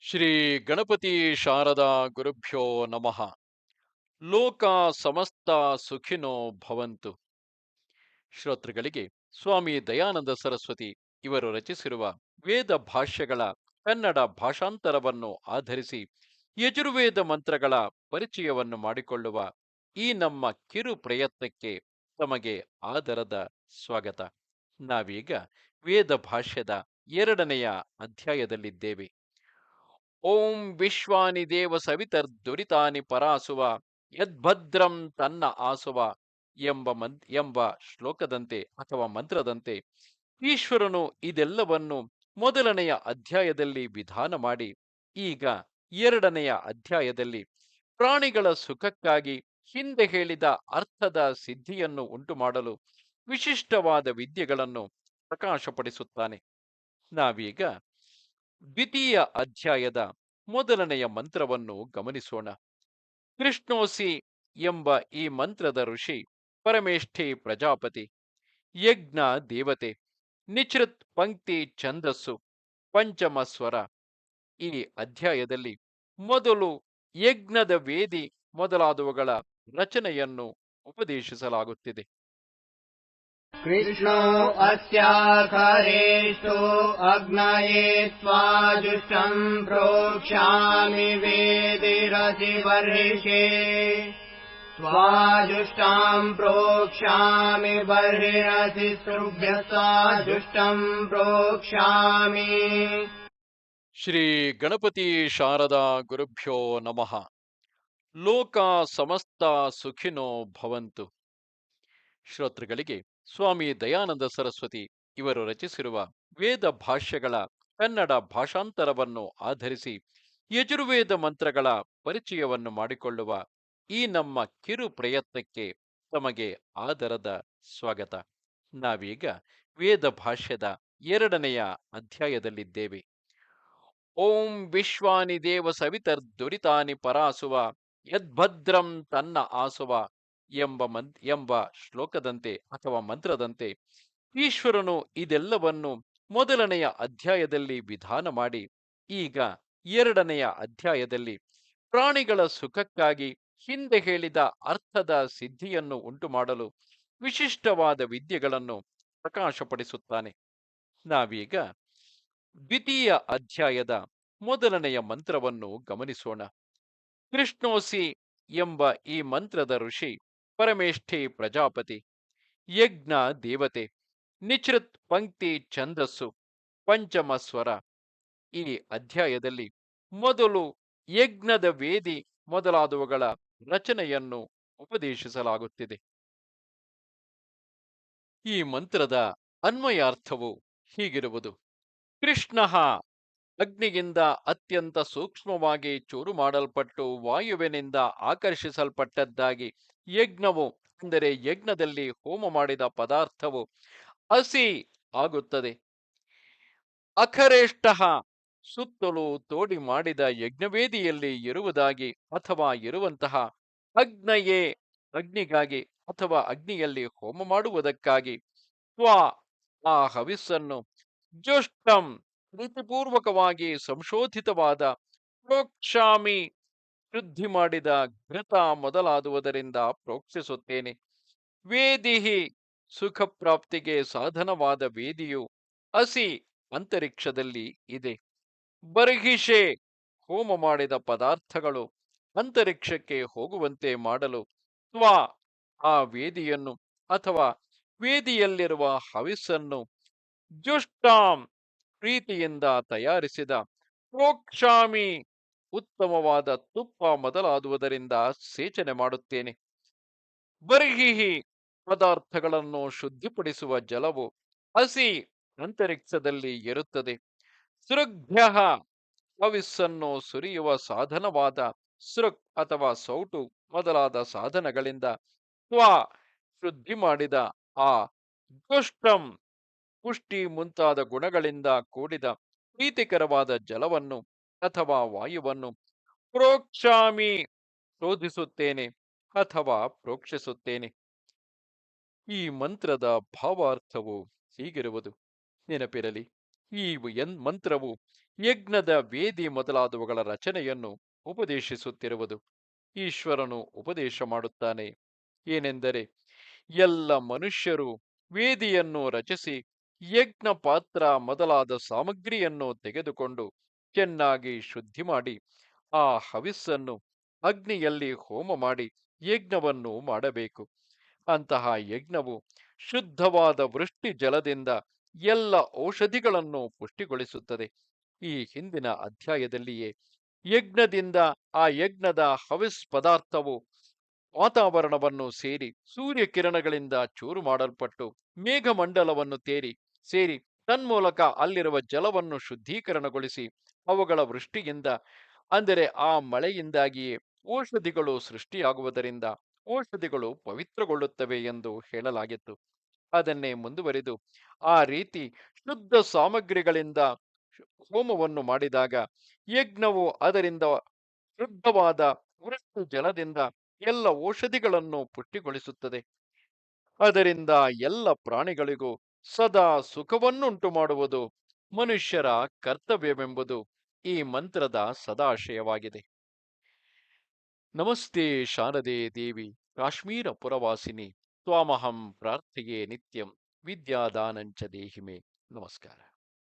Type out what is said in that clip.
ಶ್ರೀ ಗಣಪತಿ ಶಾರದಾ ಗುರುಭ್ಯೋ ನಮಃ. ಲೋಕ ಸಮಸ್ತ ಸುಖಿನೋ ಭವಂತು. ಶ್ರೋತೃಗಳಿಗೆ ಸ್ವಾಮಿ ದಯಾನಂದ ಸರಸ್ವತಿ ಇವರು ರಚಿಸಿರುವ ವೇದ ಭಾಷ್ಯಗಳ ಕನ್ನಡ ಭಾಷಾಂತರವನ್ನು ಆಧರಿಸಿ ಯಜುರ್ವೇದ ಮಂತ್ರಗಳ ಪರಿಚಯವನ್ನು ಮಾಡಿಕೊಳ್ಳುವ ಈ ನಮ್ಮ ಕಿರು ಪ್ರಯತ್ನಕ್ಕೆ ತಮಗೆ ಆದರದ ಸ್ವಾಗತ. ನಾವೀಗ ವೇದ ಭಾಷ್ಯದ ಎರಡನೆಯ ಅಧ್ಯಾಯದಲ್ಲಿದ್ದೇವೆ. ಓಂ ವಿಶ್ವಾನಿ ದೇವ ಸವಿತರ್ದುರಿತಾನಿ ಪರಾಸುವ ಯದ್ಭದ್ರಂ ತನ್ನ ಆಸುವ ಎಂಬ ಶ್ಲೋಕದಂತೆ ಅಥವಾ ಮಂತ್ರದಂತೆ ಈಶ್ವರನು ಇದೆಲ್ಲವನ್ನು ಮೊದಲನೆಯ ಅಧ್ಯಾಯದಲ್ಲಿ ವಿಧಾನ ಮಾಡಿ ಈಗ ಎರಡನೆಯ ಅಧ್ಯಾಯದಲ್ಲಿ ಪ್ರಾಣಿಗಳ ಸುಖಕ್ಕಾಗಿ ಹಿಂದೆ ಹೇಳಿದ ಅರ್ಥದ ಸಿದ್ಧಿಯನ್ನು ಉಂಟುಮಾಡಲು ವಿಶಿಷ್ಟವಾದ ವಿದ್ಯೆಗಳನ್ನು ಪ್ರಕಾಶಪಡಿಸುತ್ತಾನೆ. ನಾವೀಗ ದ್ವಿತೀಯ ಅಧ್ಯಾಯದ ಮೊದಲನೆಯ ಮಂತ್ರವನ್ನು ಗಮನಿಸೋಣ. ಕೃಷ್ಣೋಸಿ ಎಂಬ ಈ ಮಂತ್ರದ ಋಷಿ ಪರಮೇಷ್ಠಿ ಪ್ರಜಾಪತಿ, ಯಜ್ಞ ದೇವತೆ, ನಿಚೃತ್ ಪಂಕ್ತಿ ಛಂದಸ್ಸು, ಪಂಚಮ ಸ್ವರ. ಈ ಅಧ್ಯಾಯದಲ್ಲಿ ಮೊದಲು ಯಜ್ಞದ ವೇದಿ ಮೊದಲಾದವುಗಳ ರಚನೆಯನ್ನು ಉಪದೇಶಿಸಲಾಗುತ್ತಿದೆ. कृष्णो अस्याखरेषु अग्नये स्वाजुष्टम् प्रोक्ष्यामि वेदिरसि बर्हिषे स्वाजुष्टाम् प्रोक्ष्यामि बर्हिरसि स्तुभ्यः स्वाजुष्टम् प्रोक्ष्यामि. ಶ್ರೀ ಗಣಪತಿ ಶಾರದಾ ಗುರುಭ್ಯೋ ನಮಃ. ಲೋಕ ಸಮಸ್ತ ಸುಖಿನೋ ಭವಂತು. ಶ್ರೋತೃಗಳಿಗೆ ಸ್ವಾಮಿ ದಯಾನಂದ ಸರಸ್ವತಿ ಇವರು ರಚಿಸಿರುವ ವೇದ ಭಾಷ್ಯಗಳ ಕನ್ನಡ ಭಾಷಾಂತರವನ್ನು ಆಧರಿಸಿ ಯಜುರ್ವೇದ ಮಂತ್ರಗಳ ಪರಿಚಯವನ್ನು ಮಾಡಿಕೊಳ್ಳುವ ಈ ನಮ್ಮ ಕಿರು ಪ್ರಯತ್ನಕ್ಕೆ ತಮಗೆ ಆದರದ ಸ್ವಾಗತ. ನಾವೀಗ ವೇದ ಭಾಷ್ಯದ ಎರಡನೆಯ ಅಧ್ಯಾಯದಲ್ಲಿದ್ದೇವೆ. ಓಂ ವಿಶ್ವಾನಿ ದೇವ ಸವಿತರ್ದುರಿತಾನಿ ಪರಾಸುವ ಯದ್ಭದ್ರಂ ತನ್ನ ಆಸುವ ಎಂಬ ಶ್ಲೋಕದಂತೆ ಅಥವಾ ಮಂತ್ರದಂತೆ ಈಶ್ವರನು ಇದೆಲ್ಲವನ್ನು ಮೊದಲನೆಯ ಅಧ್ಯಾಯದಲ್ಲಿ ವಿಧಾನ ಮಾಡಿ ಈಗ ಎರಡನೆಯ ಅಧ್ಯಾಯದಲ್ಲಿ ಪ್ರಾಣಿಗಳ ಸುಖಕ್ಕಾಗಿ ಹಿಂದೆ ಹೇಳಿದ ಅರ್ಥದ ಸಿದ್ಧಿಯನ್ನು ಉಂಟುಮಾಡಲು ವಿಶಿಷ್ಟವಾದ ವಿದ್ಯೆಗಳನ್ನು ಪ್ರಕಾಶಪಡಿಸುತ್ತಾನೆ. ನಾವೀಗ ದ್ವಿತೀಯ ಅಧ್ಯಾಯದ ಮೊದಲನೆಯ ಮಂತ್ರವನ್ನು ಗಮನಿಸೋಣ. ಕೃಷ್ಣೋಸಿ ಎಂಬ ಈ ಮಂತ್ರದ ಋಷಿ ಪರಮೇಷ್ಠಿ ಪ್ರಜಾಪತಿ, ಯಜ್ಞ ದೇವತೆ, ನಿಚೃತ್ ಪಂಕ್ತಿ ಛಂದಸ್ಸು, ಪಂಚಮ ಸ್ವರ. ಈ ಅಧ್ಯಾಯದಲ್ಲಿ ಮೊದಲು ಯಜ್ಞದ ವೇದಿ ಮೊದಲಾದವುಗಳ ರಚನೆಯನ್ನು ಉಪದೇಶಿಸಲಾಗುತ್ತಿದೆ. ಈ ಮಂತ್ರದ ಅನ್ವಯಾರ್ಥವು ಹೀಗಿರುವುದು. ಕೃಷ್ಣ ಅಗ್ನಿಯಿಂದ ಅತ್ಯಂತ ಸೂಕ್ಷ್ಮವಾಗಿ ಚೂರು ಮಾಡಲ್ಪಟ್ಟು ವಾಯುವಿನಿಂದ ಆಕರ್ಷಿಸಲ್ಪಟ್ಟದ್ದಾಗಿ ಯಜ್ಞವು ಅಂದರೆ ಯಜ್ಞದಲ್ಲಿ ಹೋಮ ಮಾಡಿದ ಪದಾರ್ಥವು ಹಸಿ ಆಗುತ್ತದೆ. ಅಖರೇಷ್ಟ ಸುತ್ತಲೂ ತೋಡಿ ಮಾಡಿದ ಯಜ್ಞವೇದಿಯಲ್ಲಿ ಇರುವುದಾಗಿ ಅಥವಾ ಇರುವಂತಹ ಅಗ್ನಯೇ ಅಗ್ನಿಗಾಗಿ ಅಥವಾ ಅಗ್ನಿಯಲ್ಲಿ ಹೋಮ ಮಾಡುವುದಕ್ಕಾಗಿ ಆ ಹವಿಸ್ಸನ್ನು ಜುಷ್ಟಂ ಪ್ರೀತಿಪೂರ್ವಕವಾಗಿ ಸಂಶೋಧಿತವಾದ ಪ್ರೋಕ್ಷಾಮಿ ಶುದ್ಧಿ ಮಾಡಿದ ಘೃತ ಮೊದಲಾದುವುದರಿಂದ ಪ್ರೋಕ್ಷಿಸುತ್ತೇನೆ. ವೇದಿಹಿ ಸುಖ ಪ್ರಾಪ್ತಿಗೆ ಸಾಧನವಾದ ವೇದಿಯು ಹಸಿ ಅಂತರಿಕ್ಷದಲ್ಲಿ ಇದೆ. ಬರ್ಹಿಷೆ ಹೋಮ ಮಾಡಿದ ಪದಾರ್ಥಗಳು ಅಂತರಿಕ್ಷಕ್ಕೆ ಹೋಗುವಂತೆ ಮಾಡಲು ಆ ವೇದಿಯನ್ನು ಅಥವಾ ವೇದಿಯಲ್ಲಿರುವ ಹವಿಸ್ಸನ್ನು ಜುಷ್ಟಾಂ ಪ್ರೀತಿಯಿಂದ ತಯಾರಿಸಿದ ಪ್ರೋಕ್ಷಾಮಿ ಉತ್ತಮವಾದ ತುಪ್ಪ ಮೊದಲಾದುವುದರಿಂದ ಸೇಚನೆ ಮಾಡುತ್ತೇನೆ. ಬರ್ಹಿಹಿ ಪದಾರ್ಥಗಳನ್ನು ಶುದ್ಧಿಪಡಿಸುವ ಜಲವು ಹಸಿ ಅಂತರಿಕ್ಷದಲ್ಲಿ ಇರುತ್ತದೆ. ಸೃಗ್ಭ್ಯ ಹವಿಸ್ಸನ್ನು ಸುರಿಯುವ ಸಾಧನವಾದ ಸೃಕ್ ಅಥವಾ ಸೌಟು ಮೊದಲಾದ ಸಾಧನಗಳಿಂದ ಶುದ್ಧಿ ಮಾಡಿದ ಆ ದುಷ್ಟಂ ಪುಷ್ಟಿ ಮುಂತಾದ ಗುಣಗಳಿಂದ ಕೂಡಿದ ಪ್ರೀತಿಕರವಾದ ಜಲವನ್ನು ಅಥವಾ ವಾಯುವನ್ನು ಪ್ರೋಕ್ಷಾಮಿ ಶೋಧಿಸುತ್ತೇನೆ ಅಥವಾ ಪ್ರೋಕ್ಷಿಸುತ್ತೇನೆ. ಈ ಮಂತ್ರದ ಭಾವಾರ್ಥವು ಹೀಗಿರುವುದು. ನೆನಪಿರಲಿ, ಈ ಮಂತ್ರವು ಯಜ್ಞದ ವೇದಿ ಮೊದಲಾದವುಗಳ ರಚನೆಯನ್ನು ಉಪದೇಶಿಸುತ್ತಿರುವುದು. ಈಶ್ವರನು ಉಪದೇಶ ಮಾಡುತ್ತಾನೆ. ಏನೆಂದರೆ, ಎಲ್ಲ ಮನುಷ್ಯರು ವೇದಿಯನ್ನು ರಚಿಸಿ ಯಜ್ಞ ಪಾತ್ರ ಮೊದಲಾದ ಸಾಮಗ್ರಿಯನ್ನು ತೆಗೆದುಕೊಂಡು ಚೆನ್ನಾಗಿ ಶುದ್ಧಿ ಮಾಡಿ ಆ ಹವಿಸ್ಸನ್ನು ಅಗ್ನಿಯಲ್ಲಿ ಹೋಮ ಮಾಡಿ ಯಜ್ಞವನ್ನು ಮಾಡಬೇಕು. ಅಂತಹ ಯಜ್ಞವು ಶುದ್ಧವಾದ ವೃಷ್ಟಿ ಜಲದಿಂದ ಎಲ್ಲ ಔಷಧಿಗಳನ್ನು ಪುಷ್ಟಿಗೊಳಿಸುತ್ತದೆ. ಈ ಹಿಂದಿನ ಅಧ್ಯಾಯದಲ್ಲಿಯೇ ಯಜ್ಞದಿಂದ ಆ ಯಜ್ಞದ ಹವಿಸ್ ಪದಾರ್ಥವು ವಾತಾವರಣವನ್ನು ಸೇರಿ ಸೂರ್ಯಕಿರಣಗಳಿಂದ ಚೂರು ಮಾಡಲ್ಪಟ್ಟು ಮೇಘಮಂಡಲವನ್ನು ಸೇರಿ ತನ್ಮೂಲಕ ಅಲ್ಲಿರುವ ಜಲವನ್ನು ಶುದ್ಧೀಕರಣಗೊಳಿಸಿ ಅವುಗಳ ವೃಷ್ಟಿಯಿಂದ, ಅಂದರೆ ಆ ಮಳೆಯಿಂದಾಗಿಯೇ ಔಷಧಿಗಳು ಸೃಷ್ಟಿಯಾಗುವುದರಿಂದ ಔಷಧಿಗಳು ಪವಿತ್ರಗೊಳ್ಳುತ್ತವೆ ಎಂದು ಹೇಳಲಾಗಿತ್ತು. ಅದನ್ನೇ ಮುಂದುವರಿದು ಆ ರೀತಿ ಶುದ್ಧ ಸಾಮಗ್ರಿಗಳಿಂದ ಹೋಮವನ್ನು ಮಾಡಿದಾಗ ಯಜ್ಞವು ಅದರಿಂದ ಶುದ್ಧವಾದ ವೃಷ್ಟಿ ಜಲದಿಂದ ಎಲ್ಲ ಔಷಧಿಗಳನ್ನು ಪುಷ್ಟಿಗೊಳಿಸುತ್ತದೆ. ಅದರಿಂದ ಎಲ್ಲ ಪ್ರಾಣಿಗಳಿಗೂ ಸದಾ ಸುಖವನ್ನುಂಟು ಮಾಡುವುದು ಮನುಷ್ಯರ ಕರ್ತವ್ಯವೆಂಬುದು ಈ ಮಂತ್ರದ ಸದಾಶಯವಾಗಿದೆ. ನಮಸ್ತೆ ಶಾರದೆ ದೇವಿ ಕಾಶ್ಮೀರ ಪುರವಾಸಿನಿ ತ್ವಾಮಹಂ ಪ್ರಾರ್ಥೆಯೇ ನಿತ್ಯಂ ವಿದ್ಯಾದಾನಂಚ ದೇಹಿಮೆ. ನಮಸ್ಕಾರ.